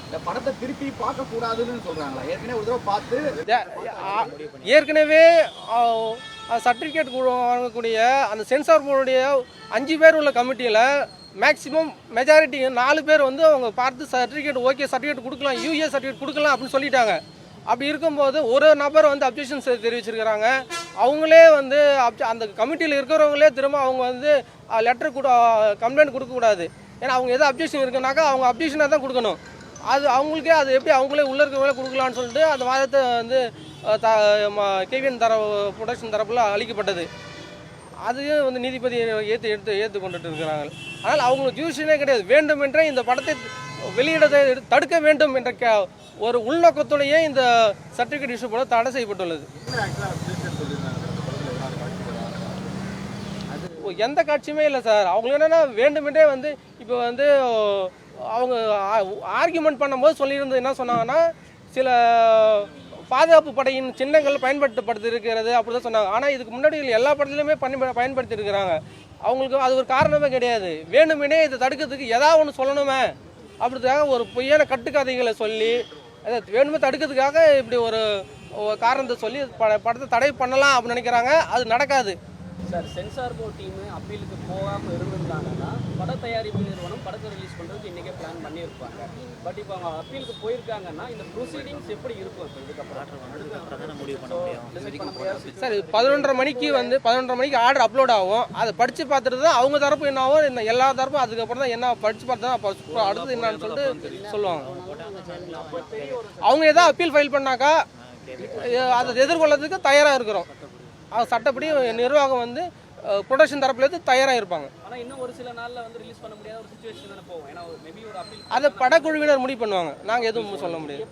இந்த படத்தை திருப்பி பார்க்க கூடாதுன்னு சொல்றாங்களா? ஏற்கனவே ஒரு தடவை பார்த்து ஏற்கனவே சர்டிஃபிகேட் வாங்கக்கூடிய அந்த சென்சார் போர்டுடைய 5 பேர் உள்ள கமிட்டியில் மேக்ஸிமம் மெஜாரிட்டி 4 பேர் வந்து அவங்க பார்த்து சர்டிஃபிகேட் ஓகே சர்டிஃபிகேட் கொடுக்கலாம், யூஏ சர்டிஃபிகேட் கொடுக்கலாம் அப்படின்னு சொல்லிட்டாங்க. அப்படி இருக்கும்போது ஒரு நபர் வந்து அப்ஜெக்ஷன்ஸ் தெரிவிச்சிருக்கிறாங்க. அவங்களே வந்து அந்த கமிட்டியில் இருக்கிறவங்களே திரும்ப அவங்க வந்து லெட்டர் கம்ப்ளைண்ட் கொடுக்கக்கூடாது. ஏன்னா அவங்க எதாவது அப்ஜெக்ஷன் இருக்குனாக்கா அவங்க அப்ஜெக்ஷனாக தான் கொடுக்கணும். அது அவங்களுக்கே அது எப்படி அவங்களே உள்ளே இருக்கிறவங்களே கொடுக்கலான்னு சொல்லிட்டு அந்த வாதத்தை வந்து கேவிஎன் ப்ரொடக்ஷன் தரப்பில் அளிக்கப்பட்டது. அதையும் வந்து நீதிபதி ஏற்று கொண்டுட்டு இருக்கிறாங்க. ஆனால் அவங்களுக்கு ஜூஷனே கிடையாது. வேண்டுமென்றே இந்த படத்தை வெளியிடத்தை தடுக்க வேண்டும் என்ற ஒரு உள்நோக்கத்துடைய இந்த சர்டிஃபிகேட் இஷ்யூ பண்ண தடை செய்யப்பட்டுள்ளது. எந்த காட்சியுமே இல்லை சார். அவங்களுக்கு என்னென்னா வேண்டுமென்றே வந்து இப்போ வந்து அவங்க ஆர்கியூமெண்ட் பண்ணும்போது சொல்லியிருந்தது என்ன சொன்னாங்கன்னா, சில பாதுகாப்பு படையின் சின்னங்கள் பயன்படுத்தப்படுத்திருக்கிறது அப்படி தான் சொன்னாங்க. ஆனால் இதுக்கு முன்னாடி எல்லா படத்துலையுமே பயன்படுத்தியிருக்கிறாங்க. அவங்களுக்கு அது ஒரு காரணமே கிடையாது. வேணுமெனே இதை தடுக்கிறதுக்கு ஏதாவது ஒன்று சொல்லணுமே அப்படின்றதுக்காக ஒரு பொய்யான கட்டுக்கதைகளை சொல்லி அதை வேணுமே தடுக்கிறதுக்காக இப்படி ஒரு காரணத்தை சொல்லி படத்தை தடை பண்ணலாம் அப்படின்னு நினைக்கிறாங்க. அது நடக்காது சார். சென்சார் போர்ட் டீமு அப்பீலுக்கு போகாமல் இருந்திருந்தாங்கன்னா பட தயாரிப்பு நிறுவனம் படத்தை ரிலீஸ் பண்ணுறதுக்கு இன்றைக்கே பிளான் பண்ணியிருப்பாங்க. பட் இப்போ அவங்க அப்பீலுக்கு போயிருக்காங்கன்னா இந்த ப்ரொசீடிங்ஸ் எப்படி இருக்கும்? இப்போ இதுக்கப்புறம் சார் 11:30 மணிக்கு ஆர்டர் அப்லோட் ஆகும். அதை படித்து பார்த்துட்டு தான் அவங்க தரப்பு என்ன ஆகும், எல்லா தரப்பும் அதுக்கப்புறம் தான் என்ன படித்து பார்த்து தான் அடுத்தது என்னன்னு சொல்லிட்டு சொல்லுவாங்க. அவங்க ஏதாவது அப்பீல் ஃபைல் பண்ணாக்கா அதை எதிர்கொள்ளதுக்கு தயாராக இருக்கிறோம். சட்டப்படி நிர்வாகம் வந்து ப்ரொடக்ஷன் தரப்புலேருந்து தயாராக இருப்பாங்க. ஆனால் இன்னும் ஒரு சில நாளில் வந்து ரிலீஸ் பண்ண முடியாத ஒரு சிச்சுவேஷன் தானே போகும். ஏன்னா மேபி ஒரு அப்பீல் அதை படக்குழுவினர் முடிவு பண்ணுவாங்க. நாங்கள் எதுவும் சொல்ல முடியாது.